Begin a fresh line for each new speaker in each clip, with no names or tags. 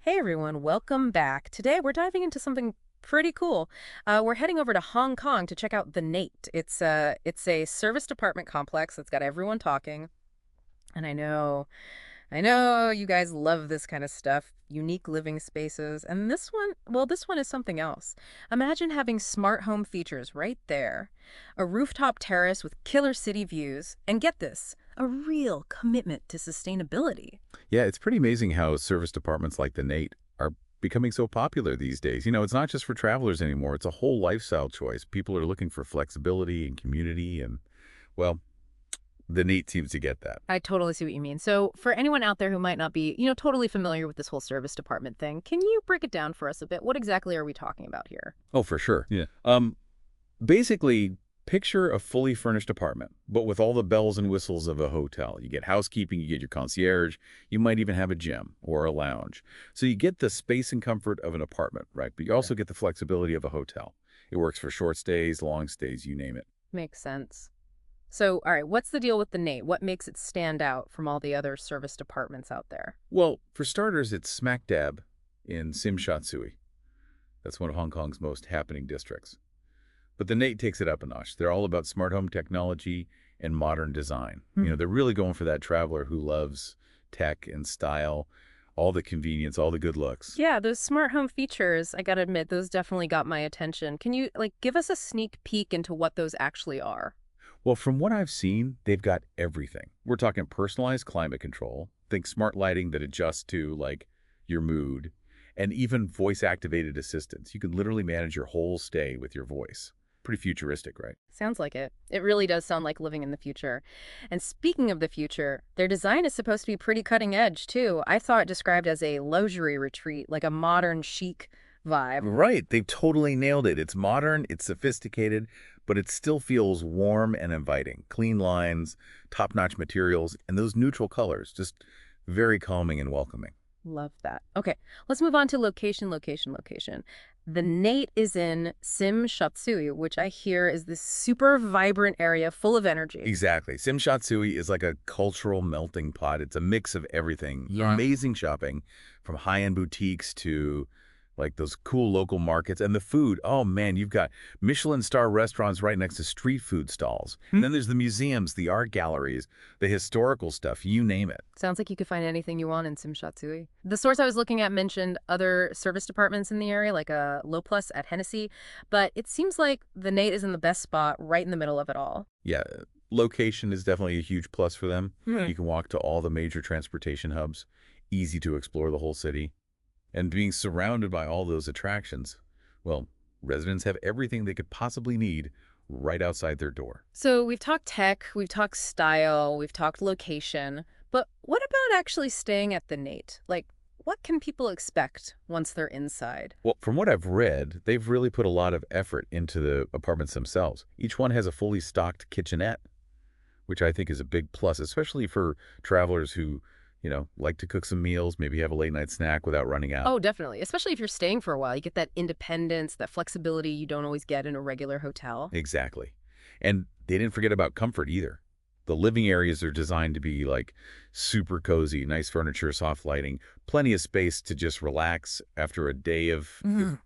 Hey everyone, welcome back. Today we're diving into something pretty cool. We're heading over to Hong Kong to check out the Nate. It's a service department complex that's got everyone talking. And I know you guys love this kind of stuff, unique living spaces. And this one is something else. Imagine having smart home features right there, a rooftop terrace with killer city views, and get this, a real commitment to sustainability.
Yeah, it's pretty amazing how service departments like the Nate are becoming so popular these days. It's not just for travelers anymore. It's a whole lifestyle choice. People are looking for flexibility and community, and, well, the Nate seems to get that.
I totally see what you mean. So, for anyone out there who might not be, totally familiar with this whole service department thing, can you break it down for us a bit? What exactly are we talking about here?
Oh, for sure. Yeah. Basically, picture a fully furnished apartment, but with all the bells and whistles of a hotel. You get housekeeping, you get your concierge, you might even have a gym or a lounge. So you get the space and comfort of an apartment, right? But you also get the flexibility of a hotel. It works for short stays, long stays, you name it.
Makes sense. So, all right, what's the deal with the Nate? What makes it stand out from all the other service departments out there?
Well, for starters, it's smack dab in Sim Shat Tsui. That's one of Hong Kong's most happening districts. But the Nate takes it up a notch. They're all about smart home technology and modern design. They're really going for that traveler who loves tech and style, all the convenience, all the good looks.
Yeah, those smart home features, I gotta admit, those definitely got my attention. Can you, give us a sneak peek into what those actually are?
Well, from what I've seen, they've got everything. We're talking personalized climate control, think smart lighting that adjusts to, your mood, and even voice-activated assistants. You can literally manage your whole stay with your voice. Pretty futuristic, right?
Sounds like it. It really does sound like living in the future. And speaking of the future, their design is supposed to be pretty cutting edge, too. I saw it described as a luxury retreat, like a modern chic vibe.
Right. They've totally nailed it. It's modern, it's sophisticated, but it still feels warm and inviting. Clean lines, top-notch materials, and those neutral colors, just very calming and welcoming.
Love that. Okay, let's move on to location. The Nate is in Sim Shatsui, which I hear is this super vibrant area full of energy.
Exactly. Sim Shat Tsui is like a cultural melting pot. It's a mix of everything.
Yeah.
Amazing shopping, from high-end boutiques to those cool local markets. And the food, oh man, you've got Michelin star restaurants right next to street food stalls. And then there's the museums, the art galleries, the historical stuff, you name it.
Sounds like you could find anything you want in Sim Shatsui. The source I was looking at mentioned other service departments in the area, like a Low Plus at Hennessy, but it seems like the Nate is in the best spot right in the middle of it all.
Yeah, location is definitely a huge plus for them.
Hmm.
You can walk to all the major transportation hubs, easy to explore the whole city. And being surrounded by all those attractions, well, residents have everything they could possibly need right outside their door.
So we've talked tech, we've talked style, we've talked location, but what about actually staying at the Nate? What can people expect once they're inside?
Well, from what I've read, they've really put a lot of effort into the apartments themselves. Each one has a fully stocked kitchenette, which I think is a big plus, especially for travelers who, like to cook some meals, maybe have a late night snack without running out.
Oh, definitely. Especially if you're staying for a while. You get that independence, that flexibility you don't always get in a regular hotel.
Exactly. And they didn't forget about comfort either. The living areas are designed to be super cozy, nice furniture, soft lighting, plenty of space to just relax after a day of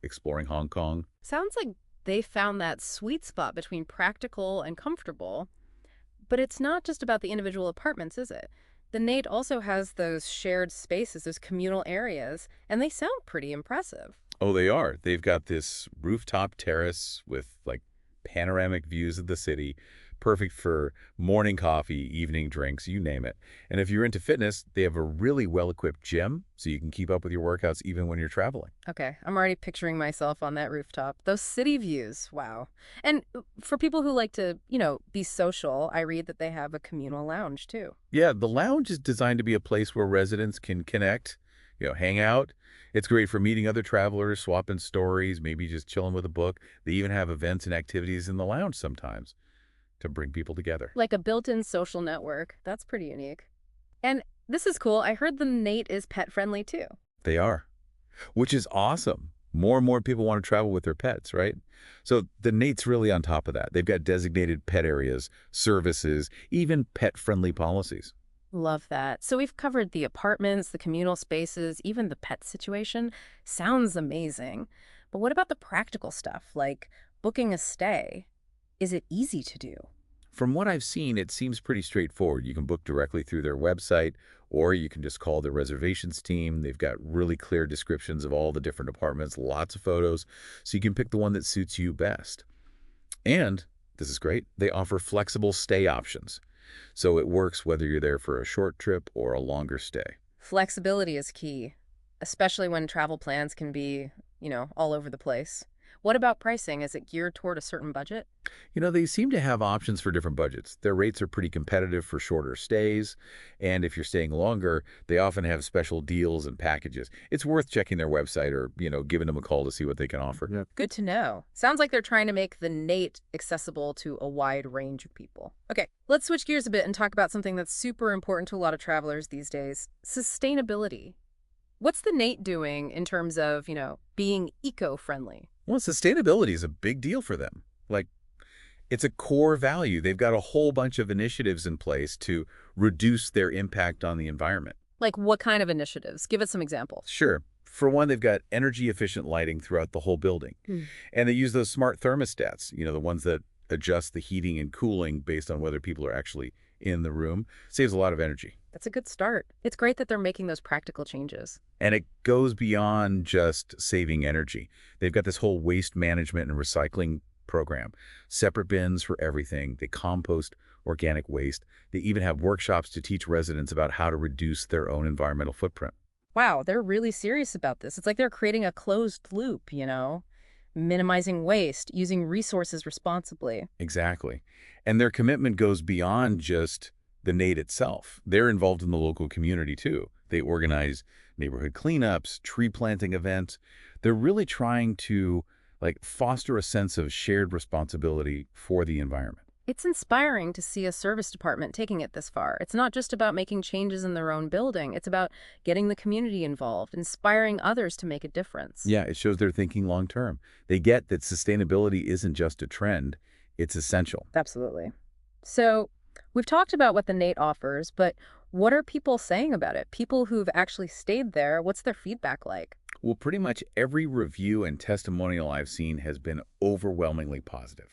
exploring Hong Kong.
Sounds like they found that sweet spot between practical and comfortable. But it's not just about the individual apartments, is it? The Nate also has those shared spaces, those communal areas, and they sound pretty impressive.
Oh, they are. They've got this rooftop terrace with panoramic views of the city, perfect for morning coffee, evening drinks, you name it. And if you're into fitness, they have a really well-equipped gym so you can keep up with your workouts even when you're traveling.
Okay, I'm already picturing myself on that rooftop. Those city views, wow. And for people who like to, be social, I read that they have a communal lounge too.
Yeah, the lounge is designed to be a place where residents can connect, hang out. It's great for meeting other travelers, swapping stories, maybe just chilling with a book. They even have events and activities in the lounge sometimes to bring people together.
Like a built-in social network. That's pretty unique. And this is cool. I heard the Nate is pet-friendly too.
They are, which is awesome. More and more people want to travel with their pets, right? So the Nate's really on top of that. They've got designated pet areas, services, even pet-friendly policies.
Love that. So we've covered the apartments, the communal spaces, even the pet situation. Sounds amazing. But what about the practical stuff, like booking a stay? Is it easy to do?
From what I've seen, it seems pretty straightforward. You can book directly through their website, or you can just call the reservations team. They've got really clear descriptions of all the different apartments, lots of photos, so you can pick the one that suits you best. And, this is great, they offer flexible stay options. So it works whether you're there for a short trip or a longer stay.
Flexibility is key, especially when travel plans can be, all over the place. What about pricing? Is it geared toward a certain budget?
They seem to have options for different budgets. Their rates are pretty competitive for shorter stays, and if you're staying longer, they often have special deals and packages. It's worth checking their website or, giving them a call to see what they can offer. Yeah.
Good to know. Sounds like they're trying to make the Nate accessible to a wide range of people. Okay, let's switch gears a bit and talk about something that's super important to a lot of travelers these days, sustainability. What's the Nate doing in terms of, being eco-friendly?
Well, sustainability is a big deal for them. Like, it's a core value. They've got a whole bunch of initiatives in place to reduce their impact on the environment.
Like what kind of initiatives? Give us some examples.
Sure. For one, they've got energy-efficient lighting throughout the whole building. And they use those smart thermostats, the ones that adjust the heating and cooling based on whether people are actually in the room. Saves a lot of energy.
That's a good start. It's great that they're making those practical changes.
And it goes beyond just saving energy. They've got this whole waste management and recycling program. Separate bins for everything. They compost organic waste. They even have workshops to teach residents about how to reduce their own environmental footprint.
Wow, they're really serious about this. It's like they're creating a closed loop, minimizing waste, using resources responsibly.
Exactly. And their commitment goes beyond just the Nate itself. They're involved in the local community too. They organize neighborhood cleanups, tree planting events. They're really trying to foster a sense of shared responsibility for the environment.
It's inspiring to see a service department taking it this far. It's not just about making changes in their own building. It's about getting the community involved, inspiring others to make a difference.
Yeah, it shows they're thinking long term. They get that sustainability isn't just a trend, it's essential.
Absolutely. So we've talked about what the Nate offers, but what are people saying about it? People who've actually stayed there, what's their feedback like?
Well, pretty much every review and testimonial I've seen has been overwhelmingly positive.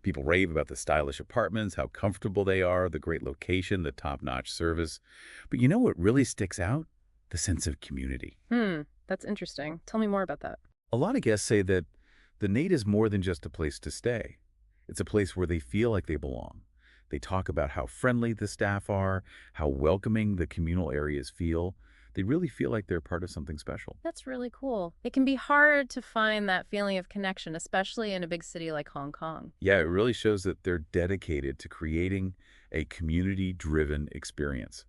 People rave about the stylish apartments, how comfortable they are, the great location, the top-notch service. But you know what really sticks out? The sense of community.
That's interesting. Tell me more about that.
A lot of guests say that the Nate is more than just a place to stay. It's a place where they feel like they belong. They talk about how friendly the staff are, how welcoming the communal areas feel. They really feel like they're part of something special.
That's really cool. It can be hard to find that feeling of connection, especially in a big city like Hong Kong.
Yeah, it really shows that they're dedicated to creating a community-driven experience.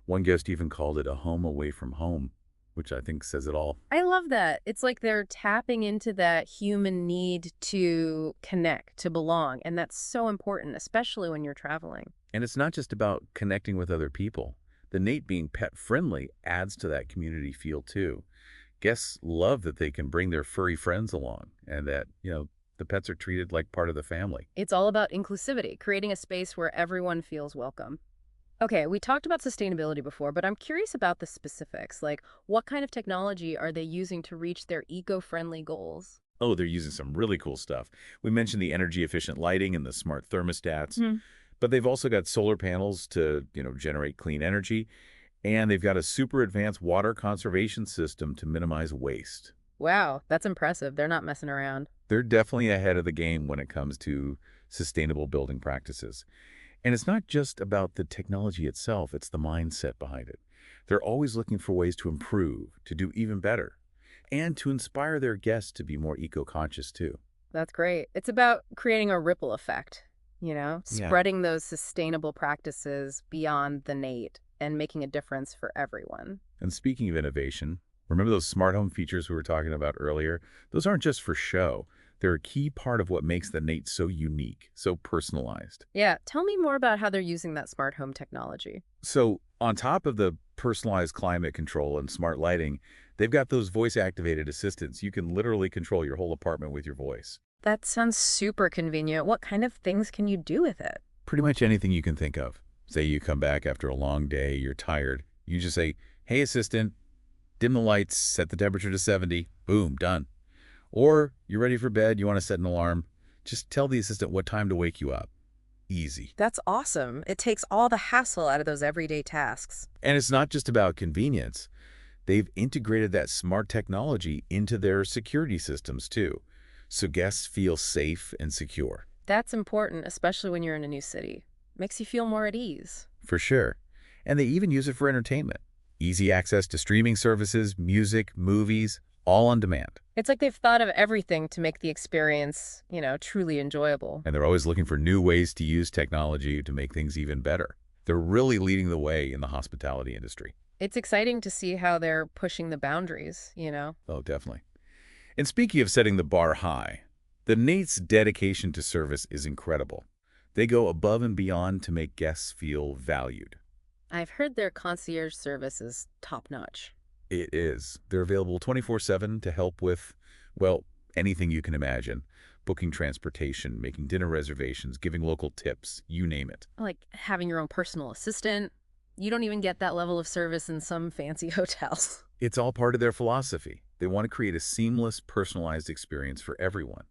One guest even called it a home away from home, which I think says it all.
I love that. It's like they're tapping into that human need to connect, to belong, and that's so important, especially when you're traveling.
And it's not just about connecting with other people. The Nate being pet-friendly adds to that community feel, too. Guests love that they can bring their furry friends along and that, the pets are treated like part of the family.
It's all about inclusivity, creating a space where everyone feels welcome. Okay, we talked about sustainability before, but I'm curious about the specifics. Like, what kind of technology are they using to reach their eco-friendly goals?
Oh, they're using some really cool stuff. We mentioned the energy-efficient lighting and the smart thermostats. But they've also got solar panels to, generate clean energy. And they've got a super advanced water conservation system to minimize waste.
Wow, that's impressive. They're not messing around.
They're definitely ahead of the game when it comes to sustainable building practices. And it's not just about the technology itself, it's the mindset behind it. They're always looking for ways to improve, to do even better, and to inspire their guests to be more eco-conscious too.
That's great. It's about creating a ripple effect,
Yeah.
spreading those sustainable practices beyond the Nate and making a difference for everyone.
And speaking of innovation, remember those smart home features we were talking about earlier? Those aren't just for show. They're a key part of what makes the Nate so unique, so personalized.
Yeah, tell me more about how they're using that smart home technology.
So on top of the personalized climate control and smart lighting, they've got those voice-activated assistants. You can literally control your whole apartment with your voice.
That sounds super convenient. What kind of things can you do with it?
Pretty much anything you can think of. Say you come back after a long day, you're tired. You just say, hey, assistant, dim the lights, set the temperature to 70. Boom, done. Or you're ready for bed, you want to set an alarm. Just tell the assistant what time to wake you up. Easy.
That's awesome. It takes all the hassle out of those everyday tasks.
And it's not just about convenience. They've integrated that smart technology into their security systems too, so guests feel safe and secure.
That's important, especially when you're in a new city. Makes you feel more at ease.
For sure. And they even use it for entertainment. Easy access to streaming services, music, movies, all on demand.
It's like they've thought of everything to make the experience, truly enjoyable.
And they're always looking for new ways to use technology to make things even better. They're really leading the way in the hospitality industry.
It's exciting to see how they're pushing the boundaries.
Oh, definitely. And speaking of setting the bar high, the Nate's dedication to service is incredible. They go above and beyond to make guests feel valued.
I've heard their concierge service is top-notch.
It is. They're available 24/7 to help with, well, anything you can imagine. Booking transportation, making dinner reservations, giving local tips, you name it.
Like having your own personal assistant. You don't even get that level of service in some fancy hotels.
It's all part of their philosophy. They want to create a seamless, personalized experience for everyone.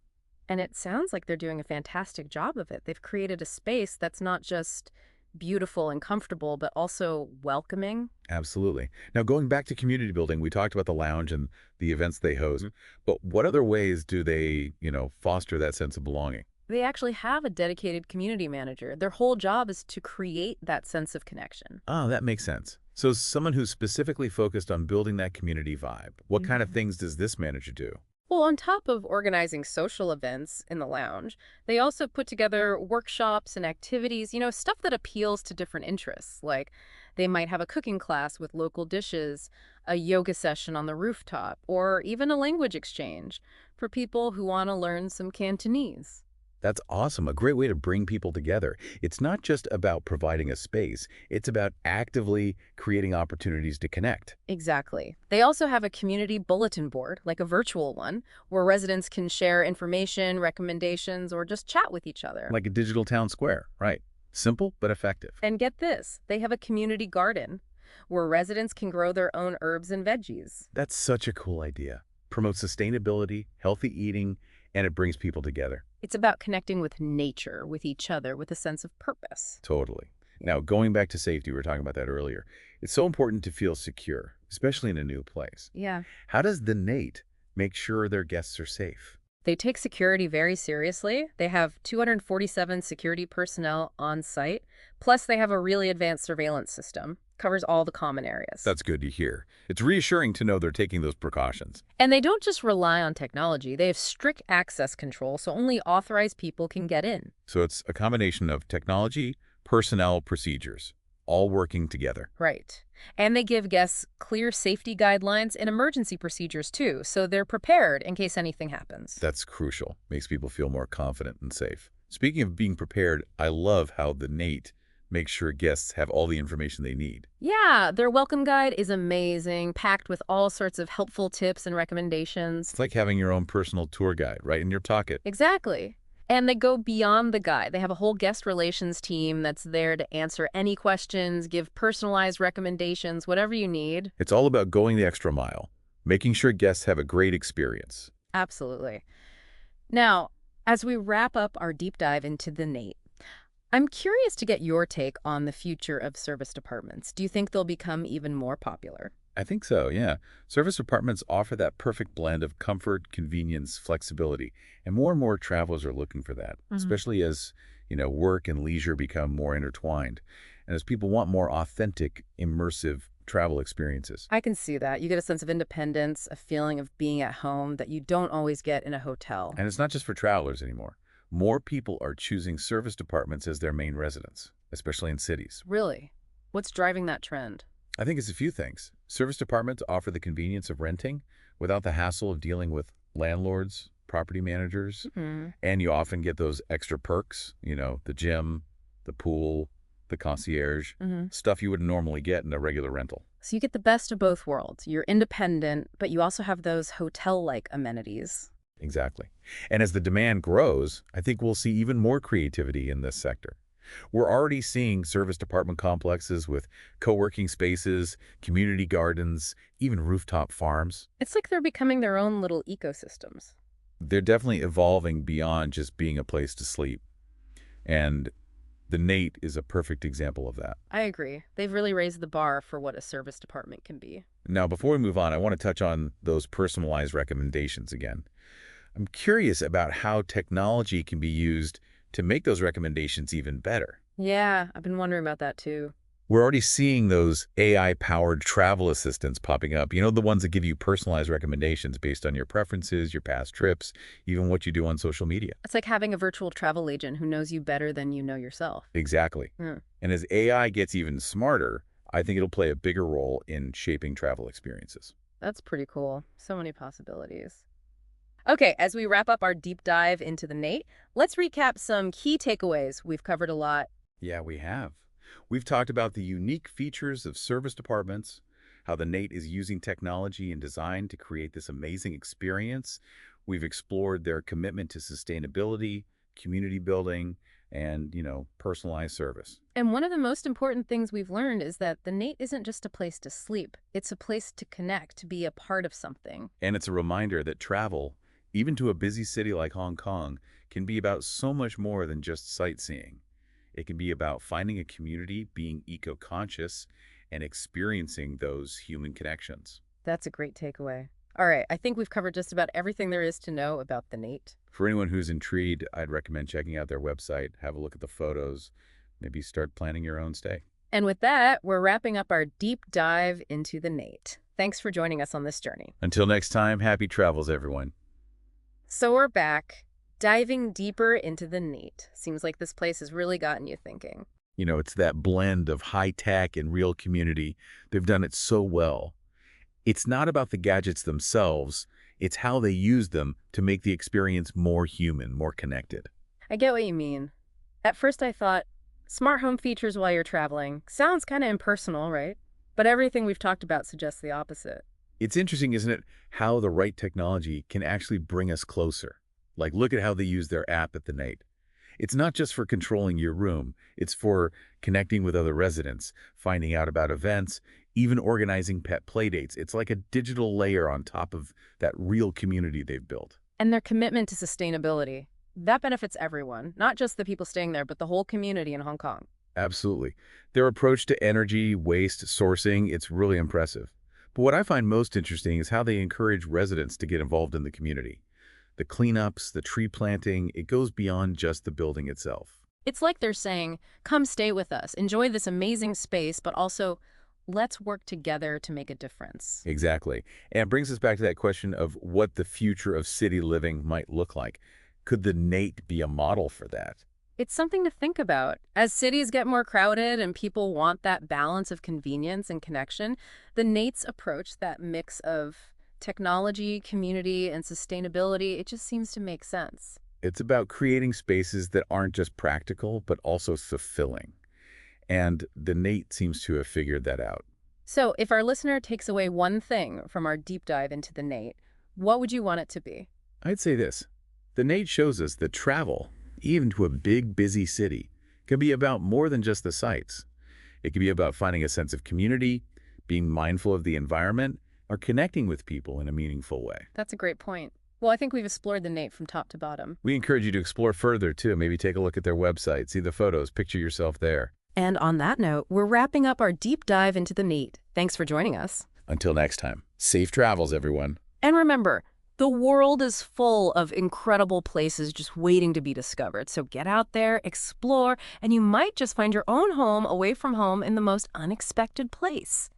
And it sounds like they're doing a fantastic job of it. They've created a space that's not just beautiful and comfortable, but also welcoming.
Absolutely. Now, going back to community building, we talked about the lounge and the events they host, but what other ways do they, foster that sense of belonging?
They actually have a dedicated community manager. Their whole job is to create that sense of connection.
Oh, that makes sense. So someone who's specifically focused on building that community vibe, what kind of things does this manager do?
Well, on top of organizing social events in the lounge, they also put together workshops and activities, stuff that appeals to different interests. Like they might have a cooking class with local dishes, a yoga session on the rooftop, or even a language exchange for people who want to learn some Cantonese.
That's awesome. A great way to bring people together. It's not just about providing a space. It's about actively creating opportunities to connect.
Exactly. They also have a community bulletin board, like a virtual one, where residents can share information, recommendations, or just chat with each other.
Like a digital town square, right? Simple but effective.
And get this, they have a community garden where residents can grow their own herbs and veggies.
That's such a cool idea. Promotes sustainability, healthy eating, and it brings people together.
It's about connecting with nature, with each other, with a sense of purpose.
Totally. Now, going back to safety, we were talking about that earlier. It's so important to feel secure, especially in a new place.
Yeah.
How does the Nate make sure their guests are safe?
They take security very seriously. They have 247 security personnel on site. Plus, they have a really advanced surveillance system. Covers all the common areas.
That's good to hear. It's reassuring to know they're taking those precautions.
And they don't just rely on technology. They have strict access control, so only authorized people can get in.
So it's a combination of technology, personnel, procedures, all working together.
Right. And they give guests clear safety guidelines and emergency procedures, too, so they're prepared in case anything happens.
That's crucial. Makes people feel more confident and safe. Speaking of being prepared, I love how the Nate make sure guests have all the information they need.
Yeah, their welcome guide is amazing, packed with all sorts of helpful tips and recommendations.
It's like having your own personal tour guide right in your pocket.
Exactly. And they go beyond the guide. They have a whole guest relations team that's there to answer any questions, give personalized recommendations, whatever you need.
It's all about going the extra mile, making sure guests have a great experience.
Absolutely. Now, as we wrap up our deep dive into the Nate, I'm curious to get your take on the future of service departments. Do you think they'll become even more popular?
I think so, yeah. Service apartments offer that perfect blend of comfort, convenience, flexibility, and more travelers are looking for that, especially as, work and leisure become more intertwined, and as people want more authentic, immersive travel experiences.
I can see that. You get a sense of independence, a feeling of being at home that you don't always get in a hotel.
And it's not just for travelers anymore. More people are choosing service departments as their main residence, especially in cities.
Really? What's driving that trend?
I think it's a few things. Service departments offer the convenience of renting without the hassle of dealing with landlords, property managers, and you often get those extra perks, the gym, the pool, the concierge, stuff you wouldn't normally get in a regular rental.
So you get the best of both worlds. You're independent, but you also have those hotel-like amenities.
Exactly. And as the demand grows, I think we'll see even more creativity in this sector. We're already seeing service department complexes with co-working spaces, community gardens, even rooftop farms.
It's like they're becoming their own little ecosystems.
They're definitely evolving beyond just being a place to sleep. And the Nate is a perfect example of that.
I agree. They've really raised the bar for what a service department can be.
Now, before we move on, I want to touch on those personalized recommendations again. I'm curious about how technology can be used to make those recommendations even better.
Yeah, I've been wondering about that too.
We're already seeing those AI-powered travel assistants popping up. You know, the ones that give you personalized recommendations based on your preferences, your past trips, even what you do on social media.
It's like having a virtual travel agent who knows you better than you know yourself.
Exactly.
Hmm.
And as AI gets even smarter, I think it'll play a bigger role in shaping travel experiences.
That's pretty cool. So many possibilities. Okay, as we wrap up our deep dive into the Nate, let's recap some key takeaways. We've covered a lot.
Yeah, we have. We've talked about the unique features of service departments, how the Nate is using technology and design to create this amazing experience. We've explored their commitment to sustainability, community building, and, personalized service.
And one of the most important things we've learned is that the Nate isn't just a place to sleep. It's a place to connect, to be a part of something.
And it's a reminder that travel, even to a busy city like Hong Kong, can be about so much more than just sightseeing. It can be about finding a community, being eco-conscious, and experiencing those human connections.
That's a great takeaway. All right, I think we've covered just about everything there is to know about the Nate.
For anyone who's intrigued, I'd recommend checking out their website, have a look at the photos, maybe start planning your own stay.
And with that, we're wrapping up our deep dive into the Nate. Thanks for joining us on this journey.
Until next time, happy travels, everyone.
So we're back, diving deeper into the Nate. Seems like this place has really gotten you thinking.
It's that blend of high tech and real community. They've done it so well. It's not about the gadgets themselves, it's how they use them to make the experience more human, more connected.
I get what you mean. At first I thought, smart home features while you're traveling. Sounds kind of impersonal, right? But everything we've talked about suggests the opposite.
It's interesting, isn't it, how the right technology can actually bring us closer. Like, look at how they use their app at the Nate. It's not just for controlling your room. It's for connecting with other residents, finding out about events, even organizing pet playdates. It's like a digital layer on top of that real community they've built.
And their commitment to sustainability. That benefits everyone, not just the people staying there, but the whole community in Hong Kong.
Absolutely. Their approach to energy, waste, sourcing, it's really impressive. But what I find most interesting is how they encourage residents to get involved in the community. The cleanups, the tree planting, it goes beyond just the building itself.
It's like they're saying, come stay with us, enjoy this amazing space, but also let's work together to make a difference.
Exactly. And it brings us back to that question of what the future of city living might look like. Could the Nate be a model for that?
It's something to think about. As cities get more crowded and people want that balance of convenience and connection, the Nate's approach, that mix of technology, community, and sustainability, it just seems to make sense.
It's about creating spaces that aren't just practical, but also fulfilling. And the Nate seems to have figured that out.
So if our listener takes away one thing from our deep dive into the Nate, what would you want it to be?
I'd say this. The Nate shows us that travel, even to a big, busy city, can be about more than just the sights. It can be about finding a sense of community, being mindful of the environment, or connecting with people in a meaningful way.
That's a great point. Well, I think we've explored the Nate from top to bottom.
We encourage you to explore further, too. Maybe take a look at their website, see the photos, picture yourself there.
And on that note, we're wrapping up our deep dive into the Nate. Thanks for joining us.
Until next time, safe travels, everyone.
And remember, the world is full of incredible places just waiting to be discovered. So get out there, explore, and you might just find your own home away from home in the most unexpected place.